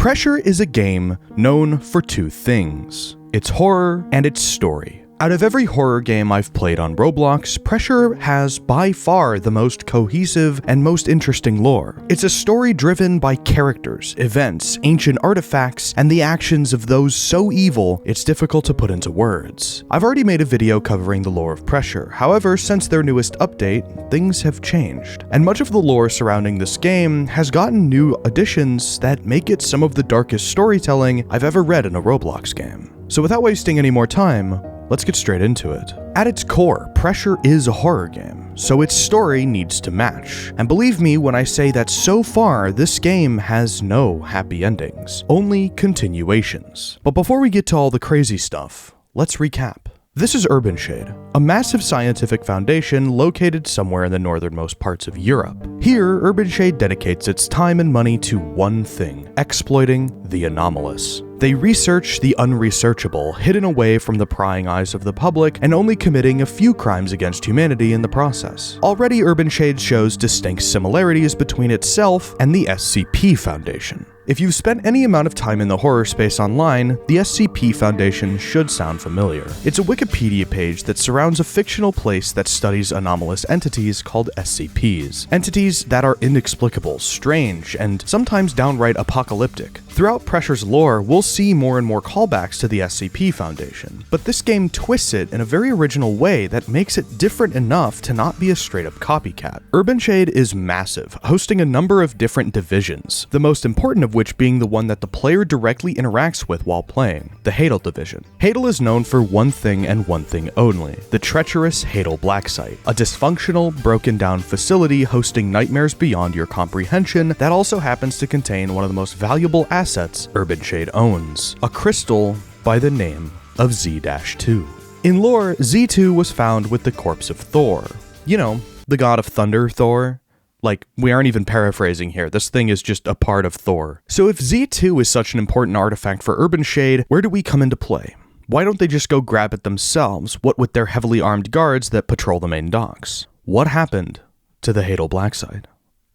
Pressure is a game known for two things: its horror and its story. Out of every horror game I've played on Roblox, Pressure has by far the most cohesive and most interesting lore. It's a story driven by characters, events, ancient artifacts, and the actions of those so evil it's difficult to put into words. I've already made a video covering the lore of Pressure, however, since their newest update, things have changed. And much of the lore surrounding this game has gotten new additions that make it some of the darkest storytelling I've ever read in a Roblox game. So without wasting any more time, let's get straight into it. At its core, Pressure is a horror game, so its story needs to match. And believe me when I say that so far, this game has no happy endings, only continuations. But before we get to all the crazy stuff, let's recap. This is Urban Shade, a massive scientific foundation located somewhere in the northernmost parts of Europe. Here, Urban Shade dedicates its time and money to one thing: exploiting the anomalous. They research the unresearchable, hidden away from the prying eyes of the public, and only committing a few crimes against humanity in the process. Already, Urban Shade shows distinct similarities between itself and the SCP Foundation. If you've spent any amount of time in the horror space online, the SCP Foundation should sound familiar. It's a Wikipedia page that surrounds a fictional place that studies anomalous entities called SCPs. Entities that are inexplicable, strange, and sometimes downright apocalyptic. Throughout Pressure's lore, we'll see more and more callbacks to the SCP Foundation, but this game twists it in a very original way that makes it different enough to not be a straight-up copycat. Urban Shade is massive, hosting a number of different divisions, the most important of which being the one that the player directly interacts with while playing, the Hadal Division. Hadal is known for one thing and one thing only: the treacherous Hadal Black Site, a dysfunctional, broken-down facility hosting nightmares beyond your comprehension that also happens to contain one of the most valuable assets Urban Shade owns, a crystal by the name of Z-2. In lore, Z2 was found with the corpse of Thor. You know, the god of thunder, Thor. Like, we aren't even paraphrasing here, this thing is just a part of Thor. So if Z2 is such an important artifact for Urban Shade, where do we come into play? Why don't they just go grab it themselves, what with their heavily armed guards that patrol the main docks? What happened to the Hadal Black Site?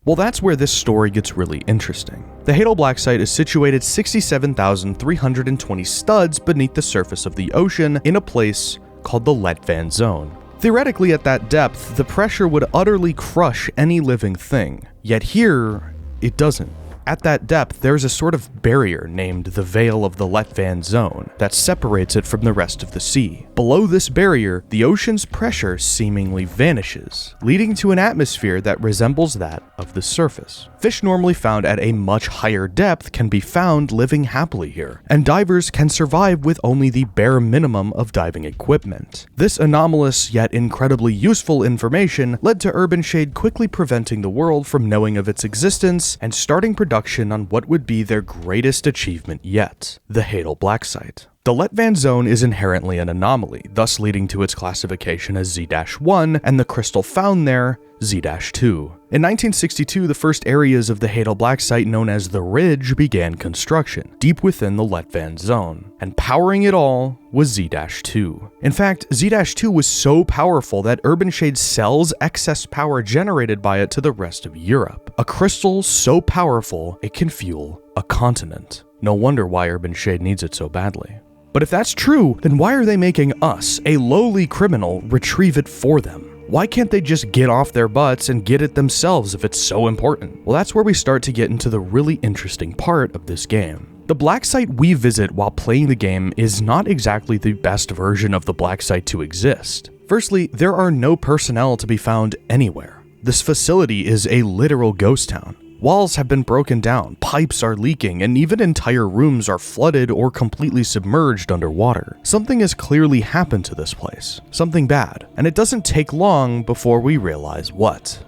Well, that's where this story gets really interesting. The Hadal Black Site is situated 67,320 studs beneath the surface of the ocean in a place called the Letvan Zone. Theoretically, at that depth, the pressure would utterly crush any living thing. Yet here, it doesn't. At that depth, there's a sort of barrier named the Veil of the Letvan Zone that separates it from the rest of the sea. Below this barrier, the ocean's pressure seemingly vanishes, leading to an atmosphere that resembles that of the surface. Fish normally found at a much higher depth can be found living happily here, and divers can survive with only the bare minimum of diving equipment. This anomalous yet incredibly useful information led to Urban Shade quickly preventing the world from knowing of its existence and starting production on what would be their greatest achievement yet: the Hadal Black Site. The Letvan Zone is inherently an anomaly, thus leading to its classification as Z-1 and the crystal found there, Z-2. In 1962, the first areas of the Hadal Black Site known as the Ridge began construction, deep within the Letvan Zone, and powering it all was Z-2. In fact, Z-2 was so powerful that Urban Shade sells excess power generated by it to the rest of Europe. A crystal so powerful it can fuel a continent. No wonder why Urban Shade needs it so badly. But if that's true, then why are they making us, a lowly criminal, retrieve it for them? Why can't they just get off their butts and get it themselves if it's so important? Well, that's where we start to get into the really interesting part of this game. The Black Site we visit while playing the game is not exactly the best version of the Black Site to exist. Firstly, there are no personnel to be found anywhere. This facility is a literal ghost town. Walls have been broken down, pipes are leaking, and even entire rooms are flooded or completely submerged underwater. Something has clearly happened to this place. Something bad. And it doesn't take long before we realize what.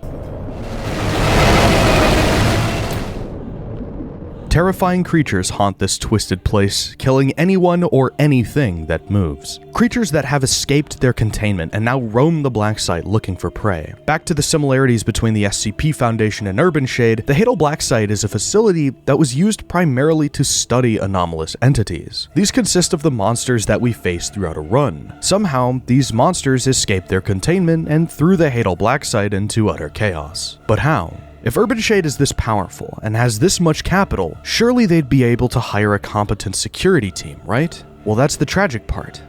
Terrifying creatures haunt this twisted place, killing anyone or anything that moves. Creatures that have escaped their containment and now roam the Black Site looking for prey. Back to the similarities between the SCP Foundation and Urban Shade, the Hadal Black Site is a facility that was used primarily to study anomalous entities. These consist of the monsters that we face throughout a run. Somehow, these monsters escape their containment and threw the Hadal Black Site into utter chaos. But how? If Urban Shade is this powerful and has this much capital, surely they'd be able to hire a competent security team, right? Well, that's the tragic part.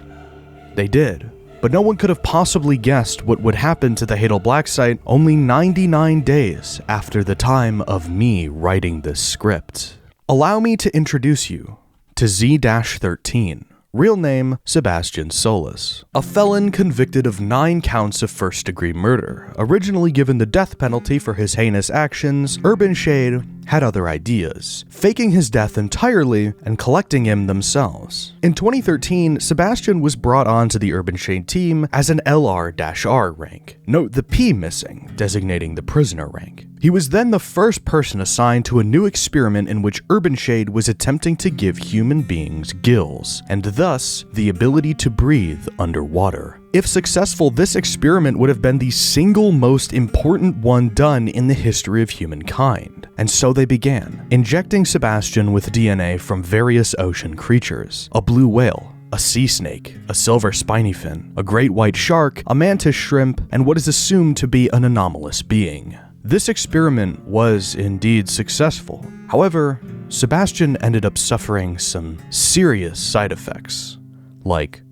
They did. But no one could have possibly guessed what would happen to the Hadal Black site only 99 days after the time of me writing this script. Allow me to introduce you to Z-13. Real name, Sebastian Solace. A felon convicted of 9 counts of first-degree murder. Originally given the death penalty for his heinous actions, Urban Shade had other ideas, faking his death entirely and collecting him themselves. In 2013, Sebastian was brought onto the Urban Shade team as an LR-R rank. Note the P missing, designating the prisoner rank. He was then the first person assigned to a new experiment in which Urban Shade was attempting to give human beings gills, and thus the ability to breathe underwater. If successful, this experiment would have been the single most important one done in the history of humankind. And so they began, injecting Sebastian with DNA from various ocean creatures: a blue whale, a sea snake, a silver spiny fin, a great white shark, a mantis shrimp, and what is assumed to be an anomalous being. This experiment was indeed successful. However, Sebastian ended up suffering some serious side effects, like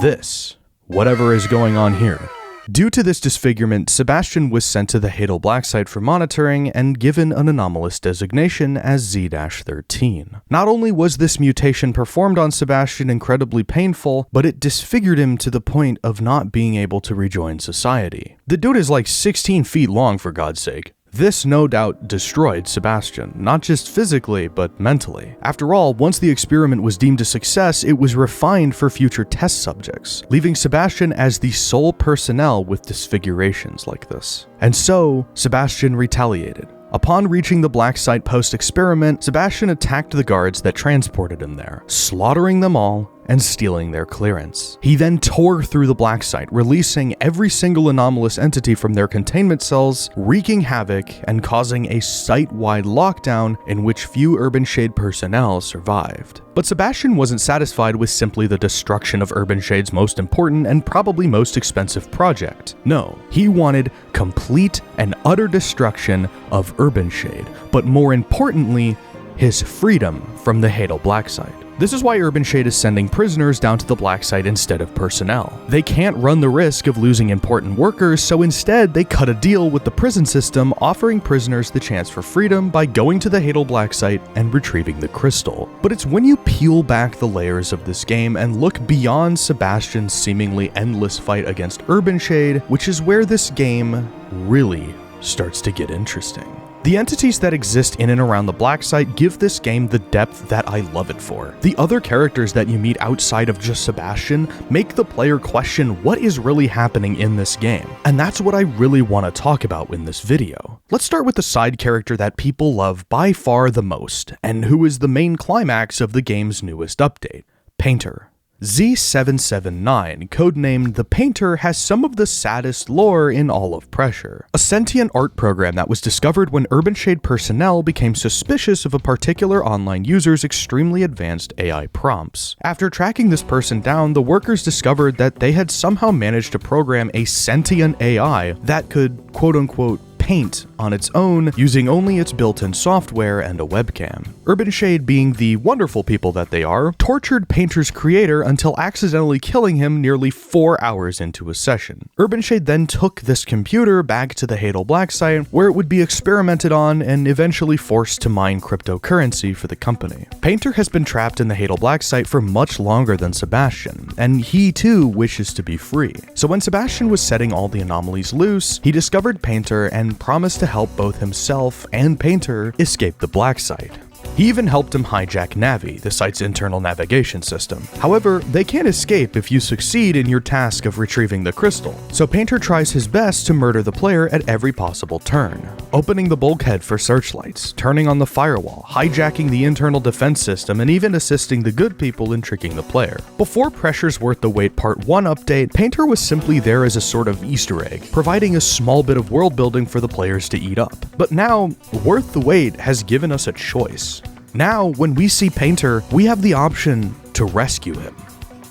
this. Whatever is going on here. Due to this disfigurement, Sebastian was sent to the Hadal Black site for monitoring and given an anomalous designation as Z-13. Not only was this mutation performed on Sebastian incredibly painful, but it disfigured him to the point of not being able to rejoin society. The dude is like 16 feet long, for God's sake. This no doubt destroyed Sebastian, not just physically, but mentally. After all, once the experiment was deemed a success, it was refined for future test subjects, leaving Sebastian as the sole personnel with disfigurations like this. And so, Sebastian retaliated. Upon reaching the Black site post-experiment, Sebastian attacked the guards that transported him there, slaughtering them all and stealing their clearance. He then tore through the Black site, releasing every single anomalous entity from their containment cells, wreaking havoc and causing a site-wide lockdown in which few Urban Shade personnel survived. But Sebastian wasn't satisfied with simply the destruction of Urban Shade's most important and probably most expensive project. No, he wanted complete and utter destruction of Urban Shade, but more importantly, his freedom from the Hadal Black site. This is why Urban Shade is sending prisoners down to the Black site instead of personnel. They can't run the risk of losing important workers, so instead they cut a deal with the prison system, offering prisoners the chance for freedom by going to the Hadal Black site and retrieving the crystal. But it's when you peel back the layers of this game and look beyond Sebastian's seemingly endless fight against Urban Shade, which is where this game really starts to get interesting. The entities that exist in and around the Black site give this game the depth that I love it for. The other characters that you meet outside of just Sebastian make the player question what is really happening in this game. And that's what I really want to talk about in this video. Let's start with the side character that people love by far the most, and who is the main climax of the game's newest update: Painter. Z-779, codenamed The Painter, has some of the saddest lore in all of Pressure. A sentient art program that was discovered when Urban Shade personnel became suspicious of a particular online user's extremely advanced AI prompts. After tracking this person down, the workers discovered that they had somehow managed to program a sentient AI that could, quote-unquote, paint on its own using only its built-in software and a webcam. Urban Shade, being the wonderful people that they are, tortured Painter's creator until accidentally killing him nearly 4 hours into a session. Urban Shade then took this computer back to the Hadal Black site, where it would be experimented on and eventually forced to mine cryptocurrency for the company. Painter has been trapped in the Hadal Black site for much longer than Sebastian, and he too wishes to be free. So when Sebastian was setting all the anomalies loose, he discovered Painter and promised to help both himself and Painter escape the Black site. He even helped him hijack Navi, the site's internal navigation system. However, they can't escape if you succeed in your task of retrieving the crystal, so Painter tries his best to murder the player at every possible turn, opening the bulkhead for searchlights, turning on the firewall, hijacking the internal defense system, and even assisting the good people in tricking the player. Before Pressure's Worth the Wait Part 1 update, Painter was simply there as a sort of Easter egg, providing a small bit of world building for the players to eat up. But now, Worth the Wait has given us a choice. Now, when we see Painter, we have the option to rescue him.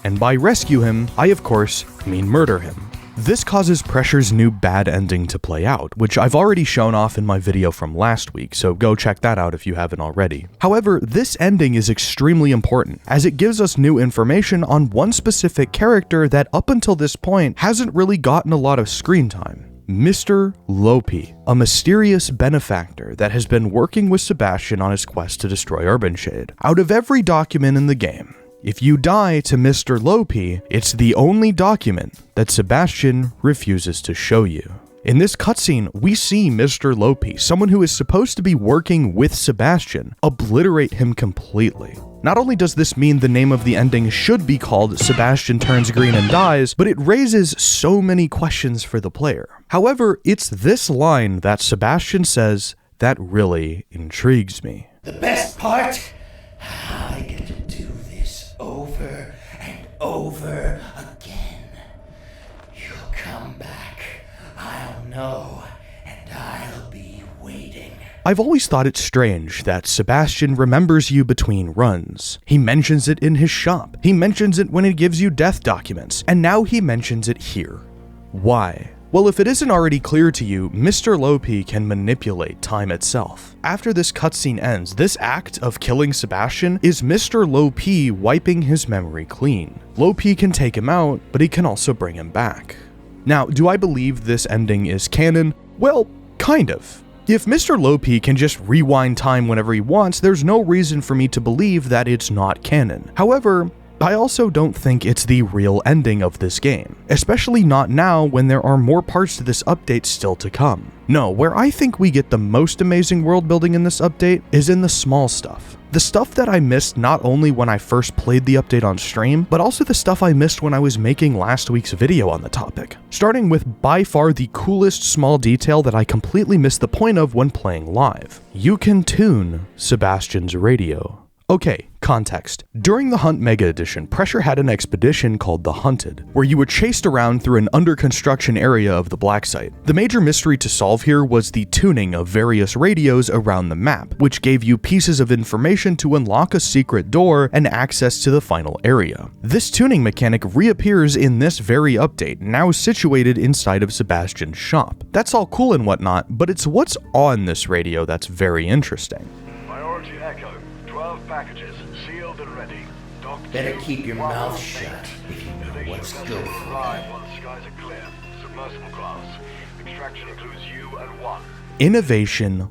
And by rescue him, I of course mean murder him. This causes Pressure's new bad ending to play out, which I've already shown off in my video from last week, so go check that out if you haven't already. However, this ending is extremely important, as it gives us new information on one specific character that up until this point hasn't really gotten a lot of screen time. Mr. Lopi, a mysterious benefactor that has been working with Sebastian on his quest to destroy Urbanshade. Out of every document in the game, if you die to Mr. Lopi, it's the only document that Sebastian refuses to show you. In this cutscene, we see Mr. Lopi, someone who is supposed to be working with Sebastian, obliterate him completely. Not only does this mean the name of the ending should be called Sebastian Turns Green and Dies, but it raises so many questions for the player. However, it's this line that Sebastian says that really intrigues me. The best part? I get to do this over and over again. You'll come back, I'll know, and I'll be waiting. I've always thought it strange that Sebastian remembers you between runs. He mentions it in his shop, he mentions it when he gives you death documents, and now he mentions it here. Why? Well, if it isn't already clear to you, Mr. Lopi can manipulate time itself. After this cutscene ends, this act of killing Sebastian is Mr. Lopi wiping his memory clean. Lopi can take him out, but he can also bring him back. Now, do I believe this ending is canon? Well, kind of. If Mr. Lopi can just rewind time whenever he wants, there's no reason for me to believe that it's not canon. However, I also don't think it's the real ending of this game, especially not now when there are more parts to this update still to come. No, where I think we get the most amazing world building in this update is in the small stuff. The stuff that I missed not only when I first played the update on stream, but also the stuff I missed when I was making last week's video on the topic. Starting with by far the coolest small detail that I completely missed the point of when playing live. You can tune Sebastian's radio. Okay, context. During the Hunt Mega Edition, Pressure had an expedition called The Hunted, where you were chased around through an under construction area of the Black Site. The major mystery to solve here was the tuning of various radios around the map, which gave you pieces of information to unlock a secret door and access to the final area. This tuning mechanic reappears in this very update, now situated inside of Sebastian's shop. That's all cool and whatnot, but it's what's on this radio that's very interesting. Priority Echo. 12 packages, sealed and ready. Better keep your mouth shut if you know what's good for Arrive once skies are clear. Submersible class. Extraction includes you and one. Innovation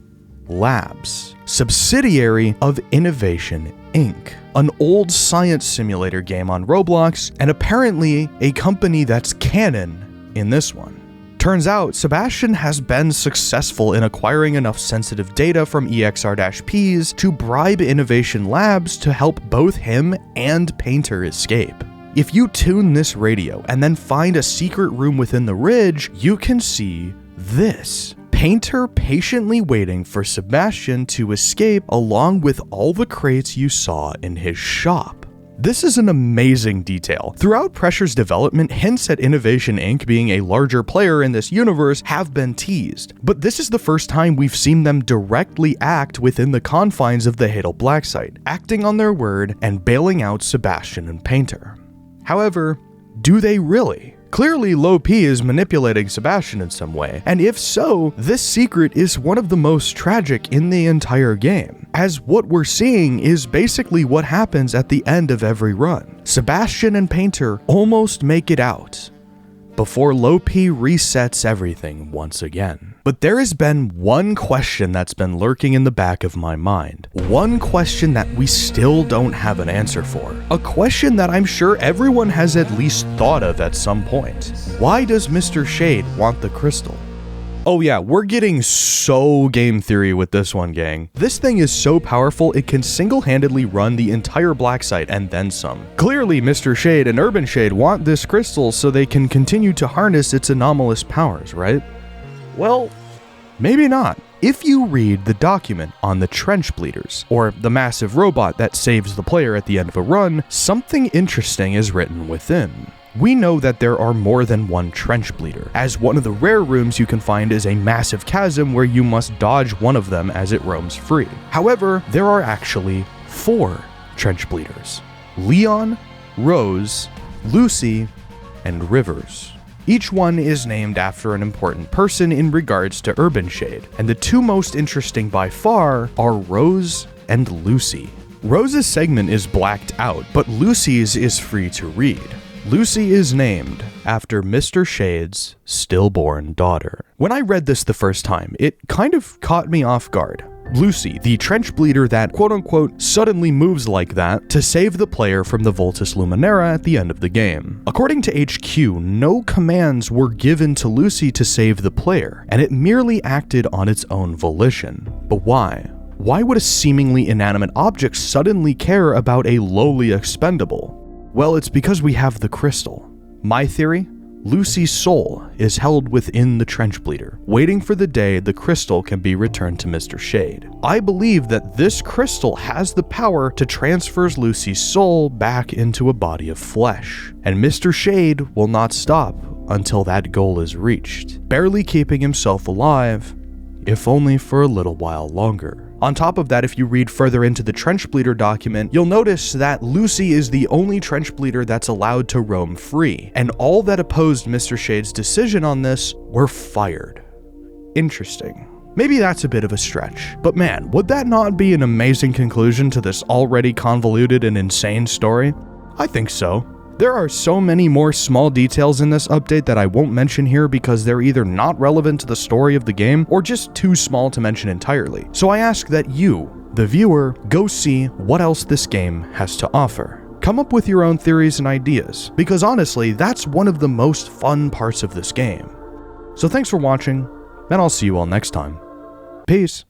Labs, subsidiary of Innovation Inc., an old science simulator game on Roblox, and apparently a company that's canon in this one. Turns out, Sebastian has been successful in acquiring enough sensitive data from EXR-Ps to bribe Innovation Labs to help both him and Painter escape. If you tune this radio and then find a secret room within the ridge, you can see this. Painter patiently waiting for Sebastian to escape along with all the crates you saw in his shop. This is an amazing detail. Throughout Pressure's development, hints at Innovation Inc. being a larger player in this universe have been teased, but this is the first time we've seen them directly act within the confines of the Hadal Black Site, acting on their word and bailing out Sebastian and Painter. However, do they really? Clearly, Lopi is manipulating Sebastian in some way, and if so, this secret is one of the most tragic in the entire game, as what we're seeing is basically what happens at the end of every run. Sebastian and Painter almost make it out before Lopi resets everything once again. But there has been one question that's been lurking in the back of my mind. One question that we still don't have an answer for. A question that I'm sure everyone has at least thought of at some point. Why does Mr. Shade want the crystal? Oh yeah, we're getting so game theory with this one, gang. This thing is so powerful, it can single-handedly run the entire Black Site and then some. Clearly, Mr. Shade and Urban Shade want this crystal so they can continue to harness its anomalous powers, right? Well, maybe not. If you read the document on the Trench Bleeders, or the massive robot that saves the player at the end of a run, something interesting is written within. We know that there are more than one Trench Bleeder, as one of the rare rooms you can find is a massive chasm where you must dodge one of them as it roams free. However, there are actually 4 Trench Bleeders: Leon, Rose, Lucy, and Rivers. Each one is named after an important person in regards to Urban Shade, and the two most interesting by far are Rose and Lucy. Rose's segment is blacked out, but Lucy's is free to read. Lucy is named after Mr. Shade's stillborn daughter. When I read this the first time, it kind of caught me off guard. Lucy, the trench bleeder that quote-unquote suddenly moves like that to save the player from the Vultus Luminera at the end of the game. According to HQ, no commands were given to Lucy to save the player, and it merely acted on its own volition. But why? Why would a seemingly inanimate object suddenly care about a lowly expendable? Well, it's because we have the crystal. My theory? Lucy's soul is held within the trench bleeder, waiting for the day the crystal can be returned to Mr. Shade. I believe that this crystal has the power to transfer Lucy's soul back into a body of flesh, and Mr. Shade will not stop until that goal is reached, barely keeping himself alive, if only for a little while longer. On top of that, if you read further into the trench bleeder document, you'll notice that Lucy is the only trench bleeder that's allowed to roam free, and all that opposed Mr. Shade's decision on this were fired. Interesting. Maybe that's a bit of a stretch, but man, would that not be an amazing conclusion to this already convoluted and insane story? I think so. There are so many more small details in this update that I won't mention here because they're either not relevant to the story of the game or just too small to mention entirely. So I ask that you, the viewer, go see what else this game has to offer. Come up with your own theories and ideas, because honestly, that's one of the most fun parts of this game. So thanks for watching, and I'll see you all next time. Peace.